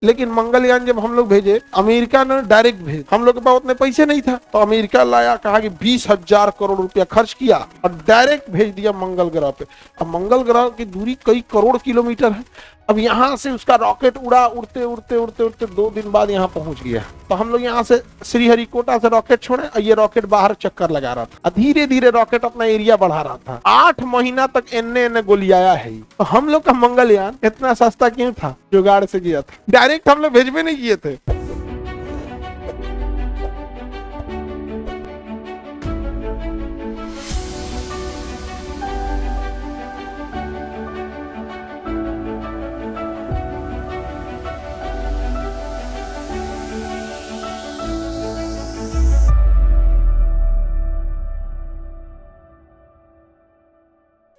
लेकिन मंगलयान जब हम लोग भेजे, अमेरिका ने डायरेक्ट भेज, हम लोग के पास उतने पैसे नहीं था, तो अमेरिका लाया, कहा कि 20,000 करोड़ रुपया खर्च किया और डायरेक्ट भेज दिया मंगल ग्रह पे। अब मंगल ग्रह की दूरी कई करोड़ किलोमीटर है। अब यहाँ से उसका रॉकेट उड़ा, उड़ते उड़ते उड़ते उड़ते 2 दिन बाद यहाँ पहुंच गया। तो हम लोग यहाँ से श्रीहरिकोटा से रॉकेट छोड़े और ये रॉकेट बाहर चक्कर लगा रहा था, धीरे धीरे रॉकेट अपना एरिया बढ़ा रहा था। 8 महीना तक एन्ने गोलियाया है। तो हम लोग का मंगलयान इतना सस्ता क्यों था? जुगाड़ से गया था, डायरेक्ट हम लोग भेजबे नहीं किए थे।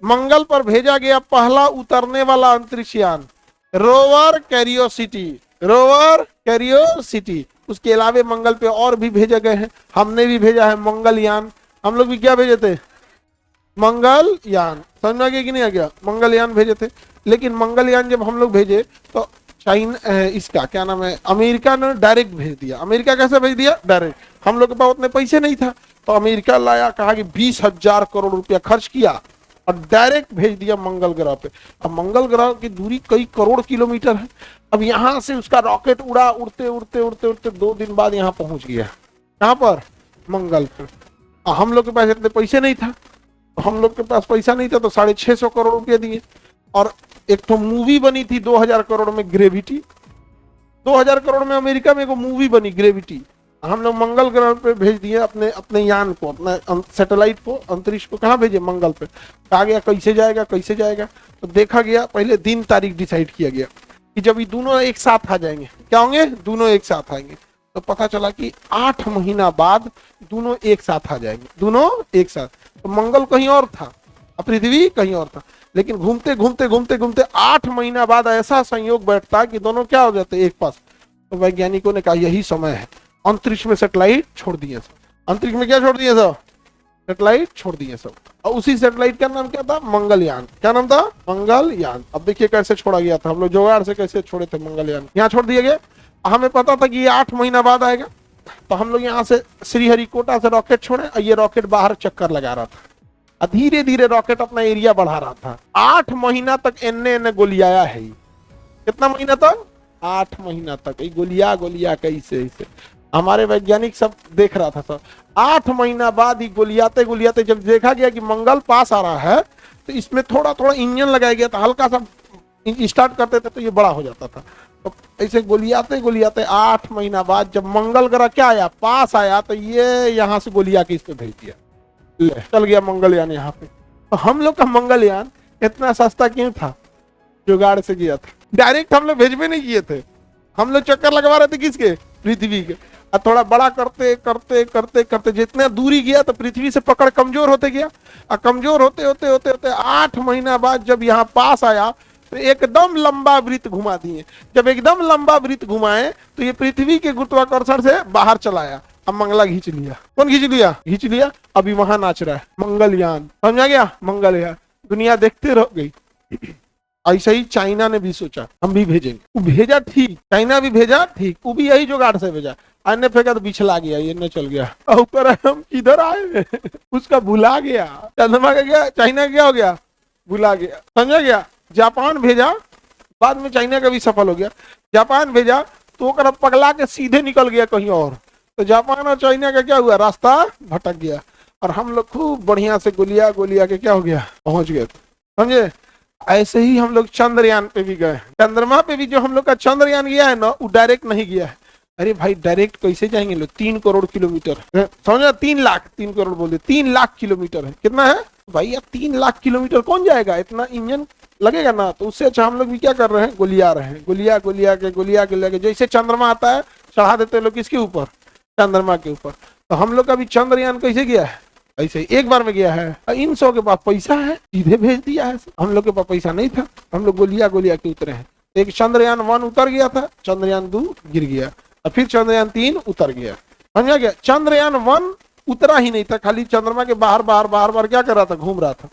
मंगल पर भेजा गया पहला उतरने वाला अंतरिक्ष यान रोवर कैरियोसिटी। रोवर कैरियोसिटी। उसके अलावे मंगल पे और भी भेजे गए हैं, हमने भी भेजा है मंगलयान। हम लोग भी क्या भेजे थे? मंगलयान। समझ में आ गया कि नहीं आ गया? मंगलयान भेजे थे। लेकिन मंगलयान जब हम लोग भेजे तो चाइना, इसका क्या नाम है, अमेरिका ने डायरेक्ट भेज दिया। अमेरिका कैसे भेज दिया? डायरेक्ट। हम लोग के पास उतने पैसे नहीं था, तो अमेरिका लाया, कहा कि 20,000 करोड़ रुपया खर्च किया और डायरेक्ट भेज दिया मंगल ग्रह पे। अब मंगल ग्रह की दूरी कई करोड़ किलोमीटर है। अब यहाँ से उसका रॉकेट उड़ा, उड़ते उड़ते उड़ते उड़ते 2 दिन बाद यहाँ पहुंच गया। यहाँ पर मंगल पे। हम लोग के पास इतने पैसे नहीं था, तो हम लोग के पास पैसा नहीं था, तो 650 करोड़ रुपये दिए। और एक तो मूवी बनी थी 2000 करोड़ में, ग्रेविटी। 2000 करोड़ में अमेरिका में एक मूवी बनी ग्रेविटी। हम लोग मंगल ग्रह पे भेज दिए अपने अपने यान को, अपने सैटेलाइट को, अंतरिक्ष को। कहाँ भेजे? मंगल पे। कहा गया कैसे जाएगा, कैसे जाएगा? तो देखा गया, पहले दिन तारीख डिसाइड किया गया कि जब ये दोनों एक साथ आ जाएंगे, क्या होंगे? दोनों एक साथ आएंगे। तो पता चला कि 8 महीना बाद दोनों एक साथ आ जाएंगे, दोनों एक साथ। तो मंगल कहीं और था, पृथ्वी कहीं और था, लेकिन घूमते घूमते घूमते घूमते 8 महीना बाद ऐसा संयोग बैठता कि दोनों क्या हो जाते? एक पास। तो वैज्ञानिकों ने कहा यही समय है। अंतरिक्ष में सैटेलाइट छोड़ दिए सब। अंतरिक्ष में क्या छोड़ दिए सब? सैटेलाइट छोड़ दिए सब। और उसी सैटेलाइट का नाम क्या था? मंगलयान। क्या नाम था? मंगलयान। अब देखिए कैसे छोड़ा गया था, हम लोग जुगाड़ से कैसे छोड़े थे मंगलयान। यहाँ छोड़ दिया गया। हमें पता था कि ये 8 महीना बाद आएगा, तो हम लोग यहाँ से श्रीहरिकोटा से रॉकेट छोड़े और ये रॉकेट बाहर चक्कर लगा रहा था, धीरे धीरे रॉकेट अपना एरिया बढ़ा रहा था। 8 महीना तक एन्ने गोलियाया है। कितना महीना तक? 8 महीना तक। गोलिया गोलिया कैसे ऐसे हमारे वैज्ञानिक सब देख रहा था सब। 8 महीना बाद ही गोलियाते गोलियाते जब देखा गया कि मंगल पास आ रहा है, तो इसमें थोड़ा थोड़ा इंजन लगाया गया था, हल्का सा स्टार्ट करते थे तो ये बड़ा हो जाता था। तो ऐसे गोलियाते गोलियाते 8 महीना बाद जब मंगल ग्रह क्या आया? पास आया, तो ये यहाँ से गोलिया के इस पे भेज दिया, चल गया मंगलयान यहाँ पे। तो हम लोग का मंगलयान इतना सस्ता क्यों था? जुगाड़ से गया था, डायरेक्ट हम लोग भेजबे नहीं किए थे। हम लोग चक्कर लगवा रहे थे किसके? पृथ्वी के। और थोड़ा बड़ा करते करते करते करते जितने दूरी गया, तो पृथ्वी से पकड़ कमजोर होते गया। और कमजोर होते होते होते होते 8 महीना बाद जब यहाँ पास आया, तो एकदम लंबा वृत्त घुमा दिए। जब एकदम लंबा वृत्त घुमाए, तो ये पृथ्वी के गुरुत्वाकर्षण से बाहर चलाया। अब मंगला खींच लिया। कौन खींच लिया? खींच लिया। अभी वहां नाच रहा है मंगलयान। समझा गया? मंगलयान। दुनिया देखते रह गई। ऐसा ही चाइना ने भी सोचा हम भी भेजेंगे। वो भेजा ठीक, चाइना भी भेजा ठीक, वो भी यही जुगाड़ से भेजा। अन्य फेंका तो बिछला गया, ये न चल गया। ऊपर हम किधर आए? उसका भुला गया। चंद्रमा का क्या, चाइना क्या हो गया? भुला गया। समझा गया? जापान भेजा, बाद में चाइना का भी सफल हो गया। जापान भेजा तो पगला के सीधे निकल गया कहीं और। तो जापान और चाइना का क्या हुआ? रास्ता भटक गया। और हम लोग खूब बढ़िया से गोलिया गोलिया के क्या हो गया? पहुंच गए। समझे? ऐसे ही हम लोग चंद्रयान पे भी गए। चंद्रमा पे भी जो हम लोग का चंद्रयान गया है ना, वो डायरेक्ट नहीं गया है। अरे भाई डायरेक्ट कैसे जाएंगे लोग? 3 करोड़ किलोमीटर, समझा? 3 लाख, 3 करोड़ बोले, 3 लाख किलोमीटर है। कितना है भाई? अब 3 लाख किलोमीटर कौन जाएगा? इतना इंजन लगेगा ना। तो उससे अच्छा हम लोग भी क्या कर रहे हैं? गोलिया रहे हैं। गोलिया गोलिया के जैसे चंद्रमा आता है, चढ़ा देते लोग किसके ऊपर? चंद्रमा के ऊपर। तो हम लोग का भी चंद्रयान कैसे गया है? ऐसे एक बार में गया है। इन 100 के पास पैसा है, सीधे भेज दिया है। हम लोग के पास पैसा नहीं था, हम लोग गोलिया गोलिया के उतरे हैं। एक चंद्रयान 1 उतर गया था, चंद्रयान 2 गिर गया, और फिर चंद्रयान 3 उतर गया। समझा गया? चंद्रयान 1 उतरा ही नहीं था, खाली चंद्रमा के बाहर बाहर बाहर बाहर क्या कर रहा था? घूम रहा था।